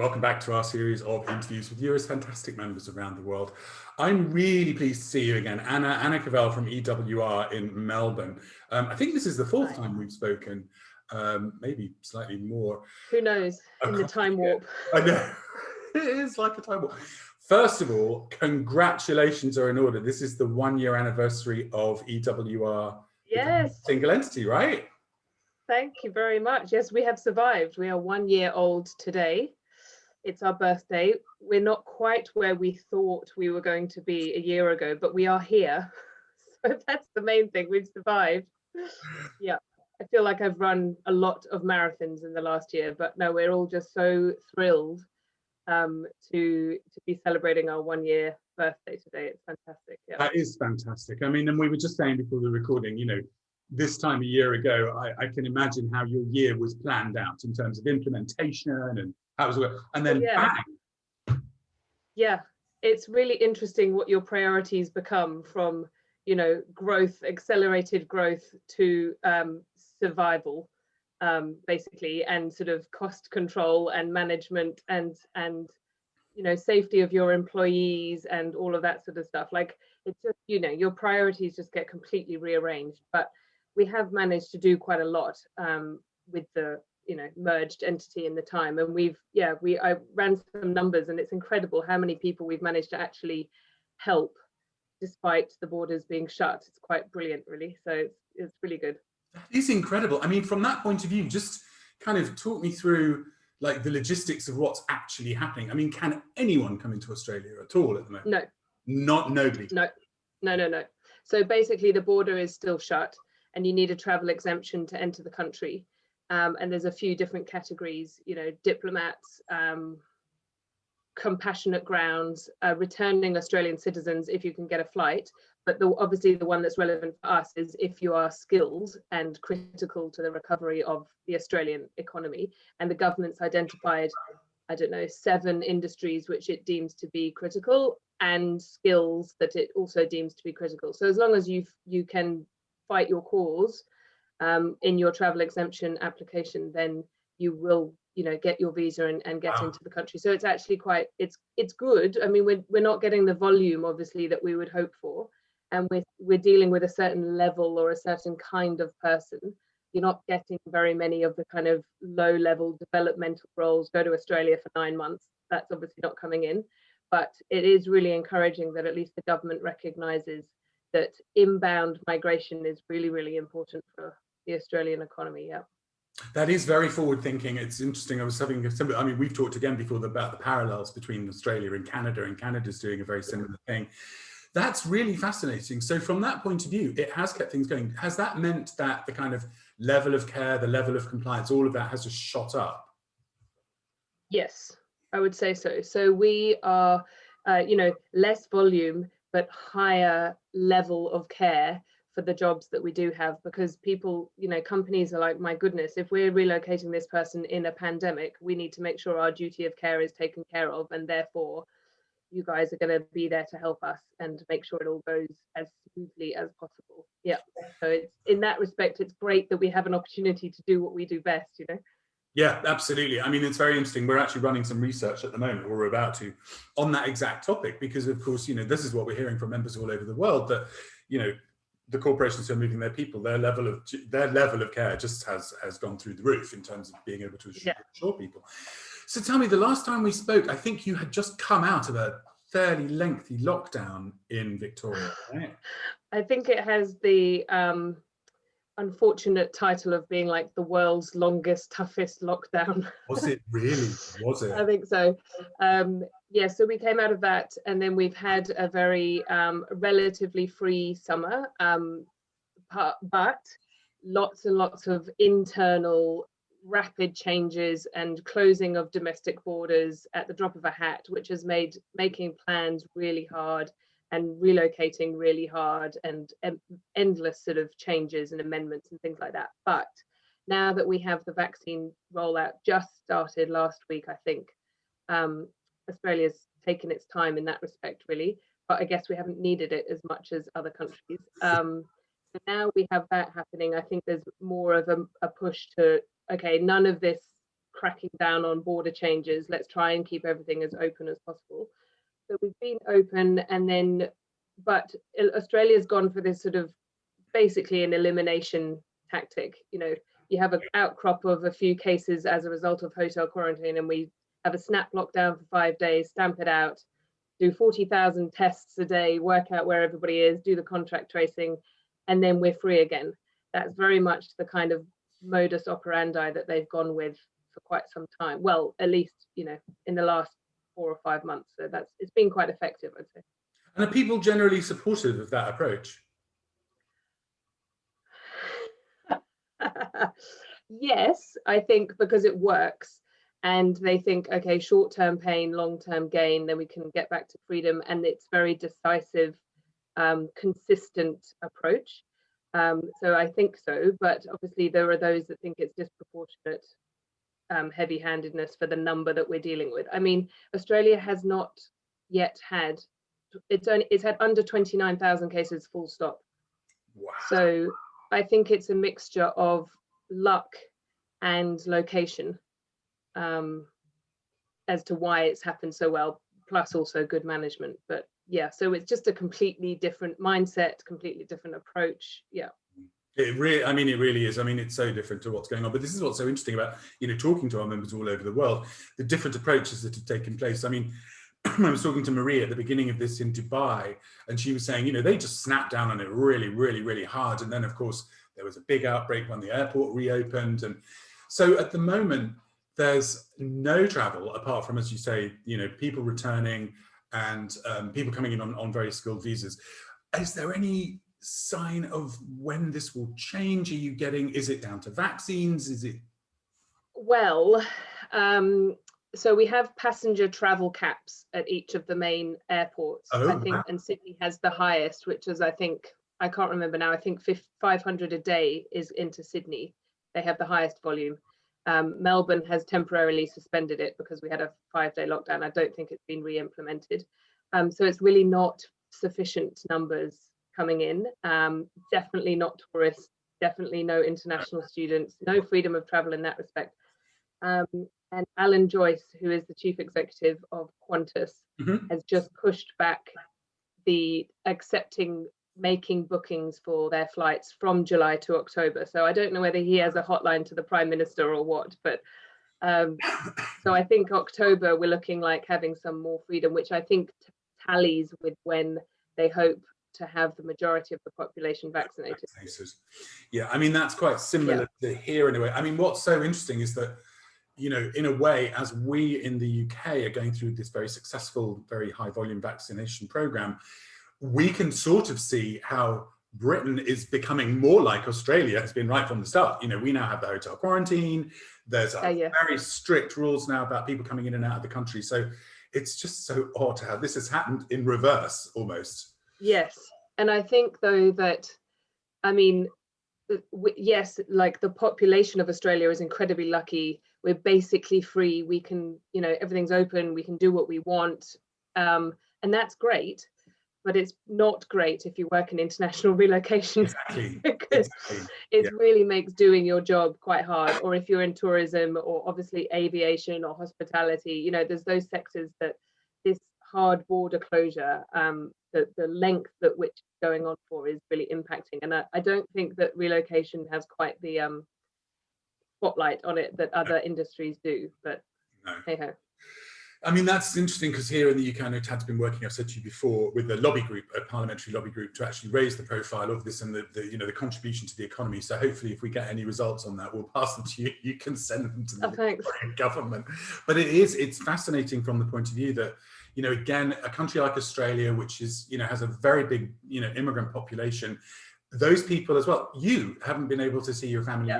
welcome back to our series of interviews with Euro's fantastic members around the world. I'm really pleased to see you again, Anna Kavelj from EWR in Melbourne. I think this is the fourth time we've spoken, maybe slightly more. Who knows, in the time warp. I know, it is like a time warp. First of all, congratulations are in order. This is the 1-year anniversary of EWR. Yes. Single entity, right? Thank you very much. Yes, we have survived. We are 1 year old today. It's our birthday. We're not quite where we thought we were going to be a year ago, but we are here. So that's the main thing. We've survived. Yeah, I feel like I've run a lot of marathons in the last year, but no, we're all just so thrilled to be celebrating our 1 year birthday today. It's fantastic. Yeah. That is fantastic. I mean, and we were just saying before the recording, you know, this time a year ago, I can imagine how your year was planned out in terms of implementation and how it was, and then bang. Yeah, it's really interesting what your priorities become from, you know, growth, accelerated growth to survival, basically, and sort of cost control and management and you know, safety of your employees and all of that sort of stuff. Like, it's just, you know, your priorities just get completely rearranged. But we have managed to do quite a lot with the, you know, merged entity in the time. And I ran some numbers, and it's incredible how many people we've managed to actually help despite the borders being shut. It's quite brilliant, really. So it's really good. That is incredible. I mean, from that point of view, just kind of talk me through like the logistics of what's actually happening. I mean, can anyone come into Australia at all at the moment? No. Nobody? No. So basically the border is still shut, and you need a travel exemption to enter the country. And there's a few different categories, you know, diplomats, compassionate grounds, returning Australian citizens if you can get a flight. But obviously the one that's relevant for us is if you are skilled and critical to the recovery of the Australian economy. And the government's identified, I don't know, 7 industries which it deems to be critical, and skills that it also deems to be critical. So as long as you can fight your cause in your travel exemption application, then you will, you know, get your visa and get into the country. So it's actually quite, it's good. I mean, we're not getting the volume obviously that we would hope for, and we're dealing with a certain level or a certain kind of person. You're not getting very many of the kind of low level developmental roles. Go to Australia for 9 months. That's obviously not coming in, but it is really encouraging that at least the government recognises that inbound migration is really, really important for the Australian economy. Yeah. That is very forward thinking. It's interesting. I mean, we've talked again before about the parallels between Australia and Canada's doing a very similar thing. That's really fascinating. So from that point of view, it has kept things going. Has that meant that the kind of level of care, the level of compliance, all of that has just shot up? Yes, I would say so. So we are, you know, less volume, but higher level of care for the jobs that we do have, because people, you know, companies are like, my goodness, if we're relocating this person in a pandemic, we need to make sure our duty of care is taken care of, and therefore you guys are going to be there to help us and make sure it all goes as smoothly as possible. Yeah, so it's, in that respect, it's great that we have an opportunity to do what we do best, you know. Yeah, absolutely. I mean, it's very interesting. We're actually running some research at the moment, or we're about to, on that exact topic, because of course, you know, this is what we're hearing from members all over the world, that, you know, the corporations who are moving their people, their level of care just has gone through the roof in terms of being able to assure people. So tell me, the last time we spoke, I think you had just come out of a fairly lengthy lockdown in Victoria, right? I think it has the unfortunate title of being like the world's longest, toughest lockdown. Was it really? Was it? I think so. Yeah, so we came out of that, and then we've had a very relatively free summer, but lots and lots of internal rapid changes and closing of domestic borders at the drop of a hat, which has made making plans really hard and relocating really hard, and endless sort of changes and amendments and things like that. But now that we have the vaccine rollout just started last week, I think Australia's taken its time in that respect, really. But I guess we haven't needed it as much as other countries. So now we have that happening. I think there's more of a push to, okay, none of this cracking down on border changes. Let's try and keep everything as open as possible. So we've been open, and then, but Australia's gone for this sort of basically an elimination tactic. You know, you have an outcrop of a few cases as a result of hotel quarantine, and we have a snap lockdown for 5 days, stamp it out, do 40,000 tests a day, work out where everybody is, do the contact tracing, and then we're free again. That's very much the kind of modus operandi that they've gone with for quite some time. Well, at least, you know, in the last 4 or 5 months. So it's been quite effective, I'd say. And are people generally supportive of that approach? Yes, I think because it works, and they think, okay, short-term pain, long-term gain, then we can get back to freedom, and it's very decisive, consistent approach. So I think so, but obviously there are those that think it's disproportionate heavy-handedness for the number that we're dealing with. I mean, Australia has not yet had, it's had under 29,000 cases, full stop. Wow. So I think it's a mixture of luck and location as to why it's happened so well, plus also good management. But yeah, so it's just a completely different mindset, completely different approach. Yeah. It really is. I mean, it's so different to what's going on. But this is what's so interesting about, you know, talking to our members all over the world, the different approaches that have taken place. I mean, I was talking to Maria at the beginning of this in Dubai, and she was saying, you know, they just snapped down on it really, really, really hard. And then, of course, there was a big outbreak when the airport reopened. And so at the moment, there's no travel apart from, as you say, you know, people returning and people coming in on very skilled visas. Is there any sign of when this will change? Are you getting, is it down to vaccines? Is it? Well, so we have passenger travel caps at each of the main airports, I think, and Sydney has the highest, which is, I think, I can't remember now, I think 500 a day is into Sydney. They have the highest volume. Melbourne has temporarily suspended it because we had a 5-day lockdown. I don't think it's been re-implemented. So it's really not sufficient numbers coming in. Definitely not tourists, definitely no international students, no freedom of travel in that respect. And Alan Joyce, who is the chief executive of Qantas, has just pushed back the making bookings for their flights from July to October. So I don't know whether he has a hotline to the Prime Minister or what, but so I think October we're looking like having some more freedom, which I think tallies with when they hope to have the majority of the population vaccinated. Yeah, I mean, that's quite similar to here in a way. I mean, what's so interesting is that, you know, in a way, as we in the UK are going through this very successful, very high volume vaccination program, we can sort of see how Britain is becoming more like Australia has been right from the start. You know, we now have the hotel quarantine. There's very strict rules now about people coming in and out of the country. So it's just so odd how this has happened in reverse almost. Yes. And I think, though, that, I mean, yes, like the population of Australia is incredibly lucky. We're basically free. We can, you know, everything's open. We can do what we want. And that's great. But it's not great if you work in international relocation. Exactly. Because it really makes doing your job quite hard. Or if you're in tourism or obviously aviation or hospitality, you know, there's those sectors that this hard border closure, the length at which it's going on for is really impacting. And I don't think that relocation has quite the spotlight on it that other industries do, but hey ho. I mean, that's interesting because here in the UK, I know Tad's been working, I've said to you before, with the lobby group, a parliamentary lobby group, to actually raise the profile of this and the contribution to the economy. So hopefully if we get any results on that, we'll pass them to you. You can send them to the government. But it's fascinating from the point of view that, you know, again, a country like Australia, which is, you know, has a very big, you know, immigrant population, those people as well, you haven't been able to see your family.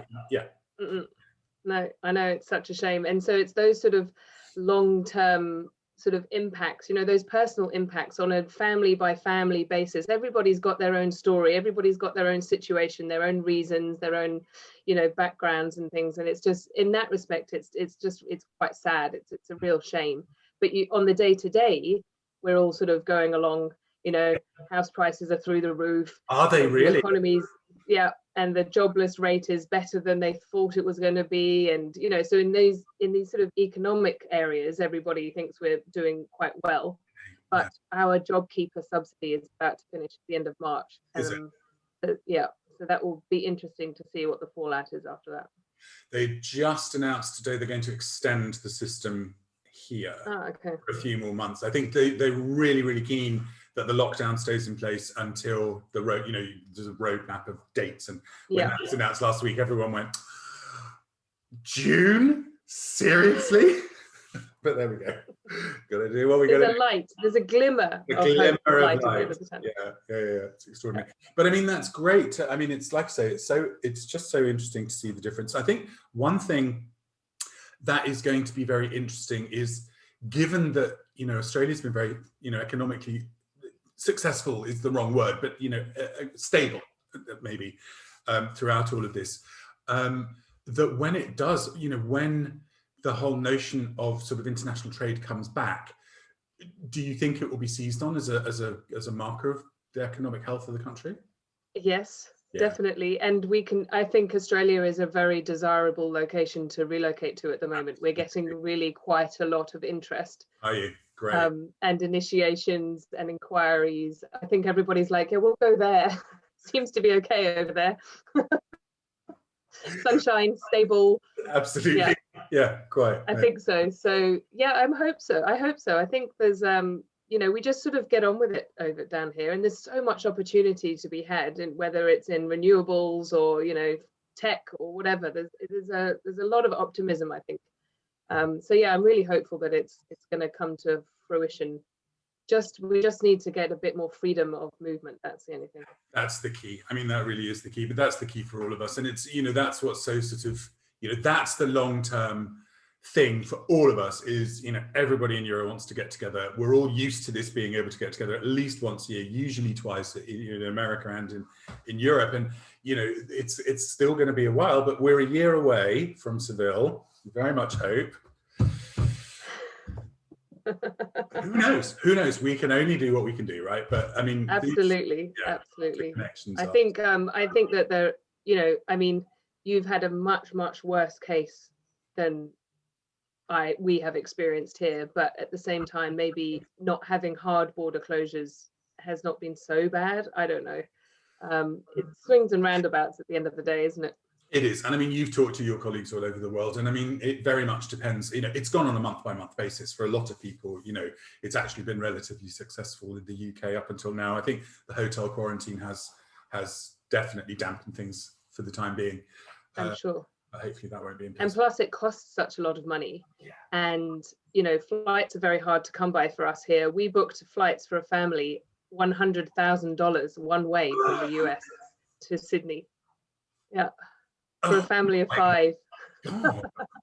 No, I know, it's such a shame. And so it's those sort of long-term sort of impacts, you know, those personal impacts on a family by family basis. Everybody's got their own story, everybody's got their own situation, their own reasons, their own, you know, backgrounds and things. And it's just, in that respect, it's quite sad. It's a real shame. But on the day-to-day, we're all sort of going along, you know, house prices are through the roof. Are they really? Economies, yeah, and the jobless rate is better than they thought it was going to be, and so in these sort of economic areas, everybody thinks we're doing quite well, but our JobKeeper subsidy is about to finish at the end of March. So that will be interesting to see what the fallout is after that. They just announced today they're going to extend the system here for a few more months. I think they're really, really keen that the lockdown stays in place until the road, there's a roadmap of dates. And when that was announced last week, everyone went, June? Seriously? But there we go. Gotta do what we gotta do. There's a light, there's a glimmer of light at the end of the tunnel. Yeah, it's extraordinary. But I mean, that's great. I mean, it's like I say, it's just so interesting to see the difference. I think one thing that is going to be very interesting is, given that, Australia's been very, economically successful is the wrong word, but, stable maybe throughout all of this, that when it does, when the whole notion of sort of international trade comes back, do you think it will be seized on as a marker of the economic health of the country? Yes, definitely. And I think Australia is a very desirable location to relocate to at the moment. We're getting really quite a lot of interest. Are you? Great. And initiations and inquiries. I think everybody's like, yeah, we'll go there. Seems to be okay over there. Sunshine, stable. Absolutely. Yeah, quite. I think so. So yeah, I hope so. I think there's we just sort of get on with it over down here, and there's so much opportunity to be had, and whether it's in renewables or tech or whatever. There's a lot of optimism, I think. So yeah, I'm really hopeful that it's going to come to fruition. We just need to get a bit more freedom of movement. That's the only thing. That's the key. I mean, that really is the key, but that's the key for all of us. And it's, that's what's so sort of, that's the long-term thing for all of us is, everybody in Europe wants to get together. We're all used to this being able to get together at least once a year, usually twice in America and in Europe. And, it's still going to be a while, but we're a year away from Seville. We very much hope. Who knows? We can only do what we can do, right? But I mean, absolutely. I think that there, you've had a much worse case than we have experienced here, but at the same time, maybe not having hard border closures has not been so bad. I don't know. It swings and roundabouts at the end of the day, isn't it? It is. And I mean, you've talked to your colleagues all over the world, and I mean, it very much depends. It's gone on a month-by-month basis for a lot of people. It's actually been relatively successful in the UK up until now. I think the hotel quarantine has definitely dampened things for the time being. I'm sure. Hopefully that won't be in place. And plus it costs such a lot of money. Yeah. And, flights are very hard to come by for us here. We booked flights for a family, $100,000 one way from the US to Sydney. Yeah. For a family of 5.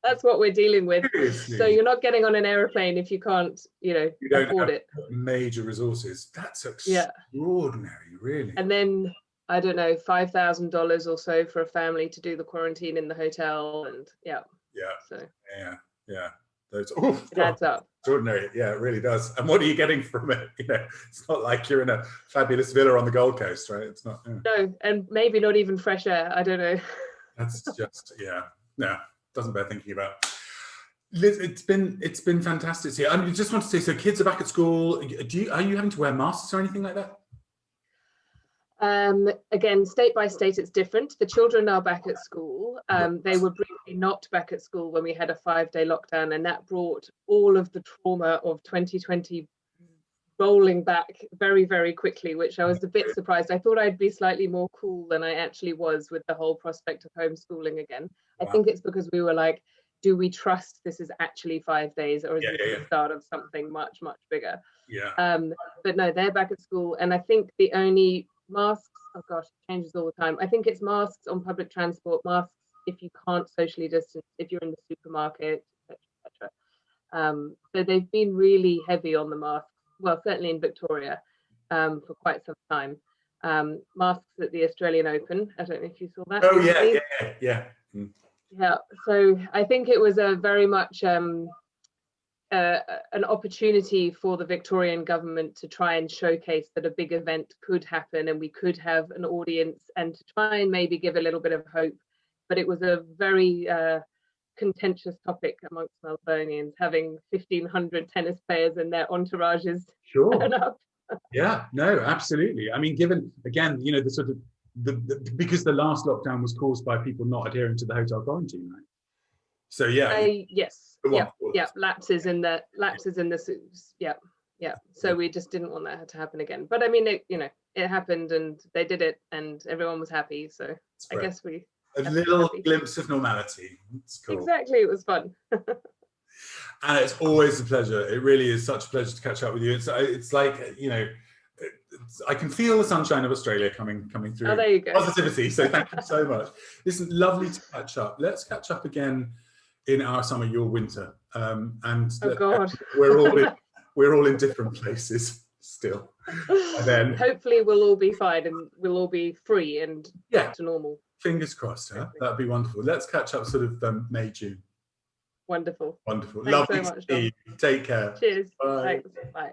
That's what we're dealing with. Seriously? So you're not getting on an aeroplane if you can't, you don't afford have it. Major resources. That's extraordinary, really. And then I don't know, $5,000 or so for a family to do the quarantine in the hotel, and So it adds up. Extraordinary. Yeah, it really does. And what are you getting from it? It's not like you're in a fabulous villa on the Gold Coast, right? It's not. No, and maybe not even fresh air. I don't know. That's just doesn't bear thinking about. Liz, it's been fantastic here. I just want to say, so kids are back at school. Are you having to wear masks or anything like that? Again, state by state, it's different. The children are back at school. They were briefly not back at school when we had a 5-day lockdown, and that brought all of the trauma of 2020 rolling back very, very quickly, which I was a bit surprised. I thought I'd be slightly more cool than I actually was with the whole prospect of homeschooling again. Wow. I think it's because we were like, do we trust this is actually 5 days, or is this the start of something much bigger? But no, they're back at school, and I think the only masks, oh gosh, it changes all the time. I think it's masks on public transport, masks if you can't socially distance, if you're in the supermarket, etc. So they've been really heavy on the masks. Well, certainly in Victoria, for quite some time. Masks at the Australian Open. I don't know if you saw that. Oh yeah. Yeah. So I think it was a very much an opportunity for the Victorian government to try and showcase that a big event could happen and we could have an audience, and to try and maybe give a little bit of hope. But it was a very contentious topic amongst Melburnians, having 1,500 tennis players and their entourages turn up. Yeah, no, absolutely. I mean, given, again, you know, the sort of, because the last lockdown was caused by people not adhering to the hotel quarantine, right? So yeah. Yes, yeah, lapses in the yeah. So we just didn't want that to happen again. But I mean, it happened and they did it and everyone was happy. So I guess we a little glimpse of normality. It's cool. Exactly, it was fun. And it's always a pleasure. It really is such a pleasure to catch up with you. It's like, you know, I can feel the sunshine of Australia coming through. Oh, there you go. Positivity. So thank you so much. Listen, lovely to catch up. Let's catch up again in our summer, your winter. And oh God, we're all in different places still. And then hopefully we'll all be fine and we'll all be free and back to normal. Fingers crossed, huh? That'd be wonderful. Let's catch up sort of May, June. Wonderful. Wonderful. Thanks Lovely so much, to see you. Take care. Cheers. Bye. Thanks. Bye.